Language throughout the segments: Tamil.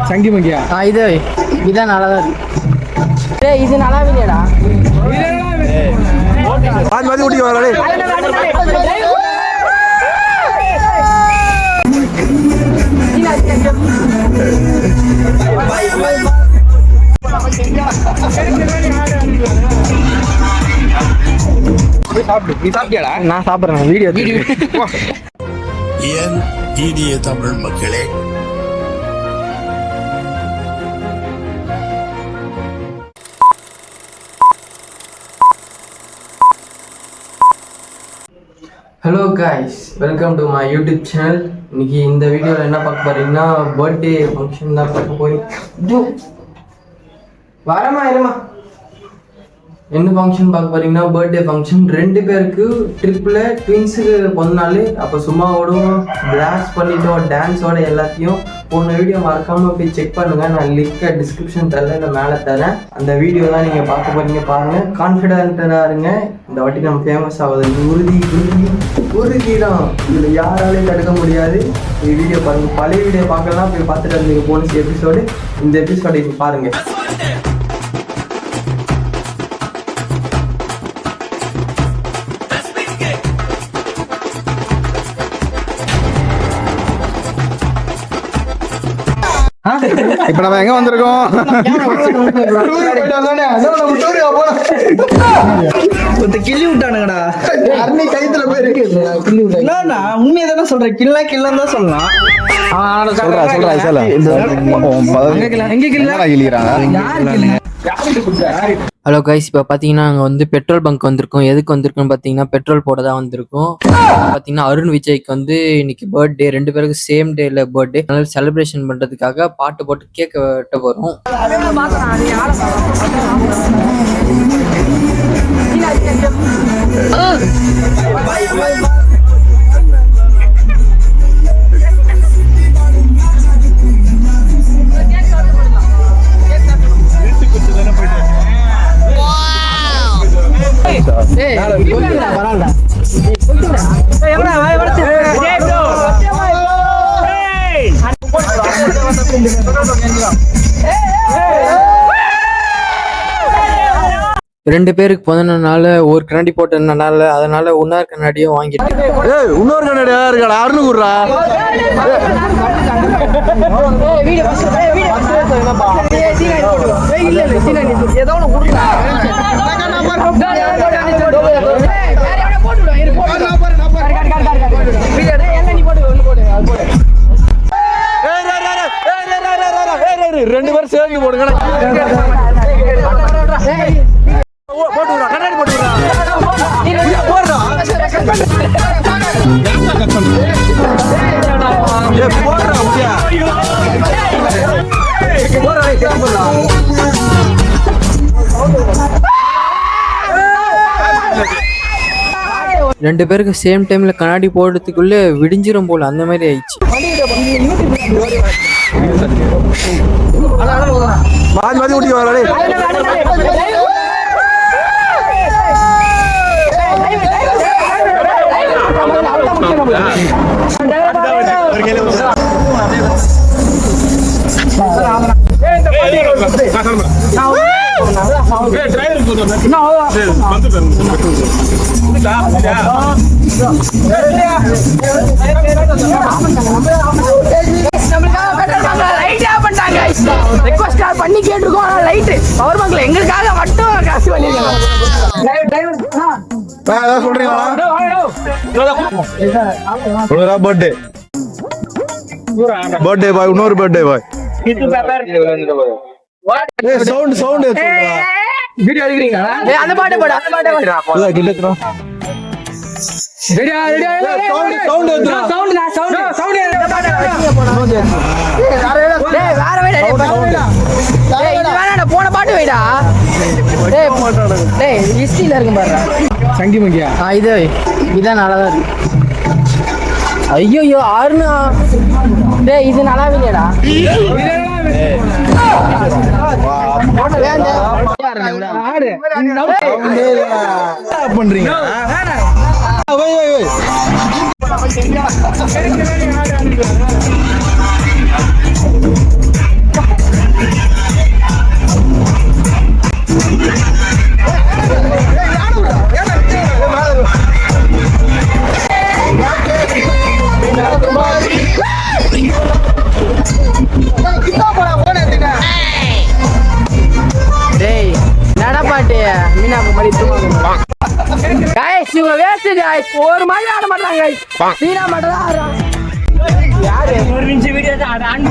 சங்கி மங்கியா இதான் நல்லா தான் இருக்கு. டேய் இது நல்லாவே இல்லையாடா. பாதி பாதி ஊட்டி வரடே. நான் சாப்பிட்றேன். வீடியோ என் இனிய தமிழ் மக்களே, hello guys, welcome to my YouTube channel. இன்னைக்கு இந்த வீடியோவில் என்ன பார்க்க போறீங்கன்னா பர்த்டே ஃபங்க்ஷன் தான் பார்க்க போறீங்க. வரமா இருமா. என்ன ஃபங்க்ஷன் பார்க்க போறீங்கன்னா பர்த்டே ஃபங்க்ஷன். 2 பேருக்கு ட்ரிப்பில் ட்வின்ஸுக்கு பொண்ணாலே அப்போ சும்மா ஓடுவோம், பிளாஸ்ட் பண்ணிட்டோம் டான்ஸோட எல்லாத்தையும். போன வீடியோ மறக்காமல் போய் செக் பண்ணுங்கள். நான் லிங்கை டிஸ்கிரிப்ஷன் தரல, இல்லை மேலே தரேன். அந்த வீடியோ தான் நீங்கள் பார்க்க போறீங்க. பாருங்கள், கான்ஃபிடென்ட்டாக இருங்க. இந்த வாட்டி நம்ம ஃபேமஸ் ஆகுது உறுதி தான். இதில் யாராலையும் தடுக்க முடியாது. இந்த வீடியோ பாருங்கள். பழைய வீடியோ பார்க்கலாம், போய் பார்த்துட்டு இருந்தீங்க போனஸ் எபிசோடு. இந்த எபிசோடு இப்போ பாருங்கள். இப்ப நம்ம எங்க வந்திருக்கோம்? கிள்ளி விட்டானுங்கடா. கைத்துல போயிருக்கு. உண்மையதானே சொல்றேன். கிள்ளன்னு தான் சொல்லலாம். ஹலோ கைஸ், இப்போ பார்த்தீங்கன்னா நாங்கள் வந்து பெட்ரோல் பங்க் வந்திருக்கோம். எதுக்கு வந்திருக்கோம்னு பார்த்தீங்கன்னா பெட்ரோல் போட தான் வந்திருக்கோம். பார்த்தீங்கன்னா அருண் விஜய்க்கு வந்து இன்னைக்கு பர்த்டே. 2 பேருக்கு சேம் டேல பர்த்டே. அதனால செலிப்ரேஷன் பண்ணுறதுக்காக பாட்டு போட்டு கேக் வெட்ட போகிறோம். ரெண்டு பேருக்கு பிறந்தனால ஒரு கண்ணாடி போட்டதுனால அதனால இன்னொரு கண்ணாடியும் வாங்கிட்டு. இன்னொரு கண்ணாடி இருக்கா? அருண் குடுறா. ரெண்டு பேரும் சேர்ந்து போடுங்க. போட்டுடா, கண்ணாடி போட்டுடா. போடுறா. போடுறா முடியா. ரெண்டு பேருக்கு சேம் டைம்ல கண்ணாடி போடுறதுக்குள்ள விடிஞ்சிரும் போல, அந்த மாதிரி ஆயிடுச்சு. பாதி பாதி ஊட்டி வரடே. பண்ணி கேட்டுருக்கோம். லைட் பவர் பேங்க்ல எங்களுக்காக மட்டும் காசு பண்ணிருக்காங்க. பர்த்டே பாய், இன்னொரு பர்த்டே பாய். சவுண்ட் வீடியோ எடுக்கிறீங்களா? அந்த பாட்டு போடு, அந்த பாட்டு போடு. ரெடியா ரெடியா சவுண்ட் ஏத்துறா. சவுண்ட் நான் சவுண்ட் டேய் வேற வைடா. டேய் இது வேணாடா, போன பாட்டு வைடா. டேய் ஹிஸ்டரியில இருக்கு பாருடா. சங்கி மங்கியா. இதான் நல்லா தான் இருக்கு. ஐயோ ஆறுனா. டேய் இது நல்லாவே இல்லையாடா. பண்றீங்க. டேய் நடப்பாட்டு மீனாக்கு மாதிரி தூங்க guys இவங்க வேஸ்ட் guys ஒரு மாதிரி ஆட மாட்டாங்க guys மீனா மட்டும் தான் ஆடுறான் யாரு ஒரு நிமிஷம் வீடியோ ஆடான்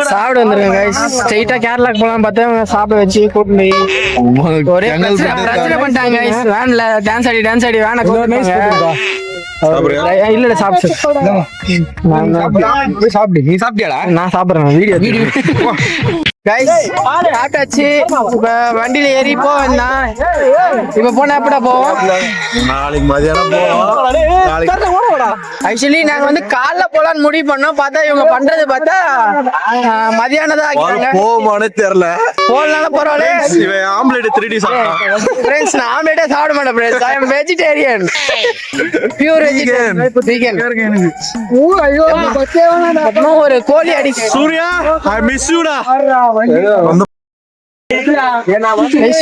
சாப்பிட வந்துருங்க guys ஸ்ட்ரைட்டா கேரளாக்கு போலாம் பார்த்தா அவங்க சாப்பிட வச்சு கூட்டு போய் ஒரே பிரச்சனை பண்ணிட்டாங்க guys வேன்ல டான்ஸ் ஆடி வேனை இல்ல சாப்பிட்டு சாப்பிடு நீ சாப்பிட்டியாடா நான் சாப்பிடுறேன் வீடியோ guys சாப்பிட்டாச்சு இப்ப வண்டியில ஏறி போவேன்னா இப்ப போனா எப்படா போவோம் நாளைக்கு மதியானம் போவோம் ஆக்சுவலி நாங்க வந்து காலைல போலான்னு முடிவு பண்ணோம் பார்த்தா இவங்க பண்றது பார்த்தா மதியானம் தான் ஆக்கிட்டாங்க போமானே தெரியல போனால பரவாயில்ல இவன் ஆம்லெட் 3D சாப்பிட்டான் ஃப்ரெண்ட்ஸ் நான் ஆம்லெட்டே சாப்பிட மாட்டேன் friends I am vegetarian pure vegetarian ஒரு கோழி அடி சூர்யா ஐ மிஸ் யூடா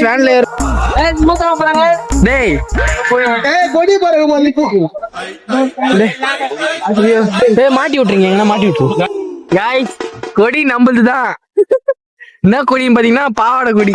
வேன்ல டேய் கொடி பாருங்க மல்லிப்பூ டேய் மாட்டி விட்டுறீங்க எங்கன்னா மாட்டி விட்டுரு காய்ஸ் கொடி நம்மளுதுதான் என்ன கொடின்னு பாத்தீங்கன்னா பாவாடை கொடி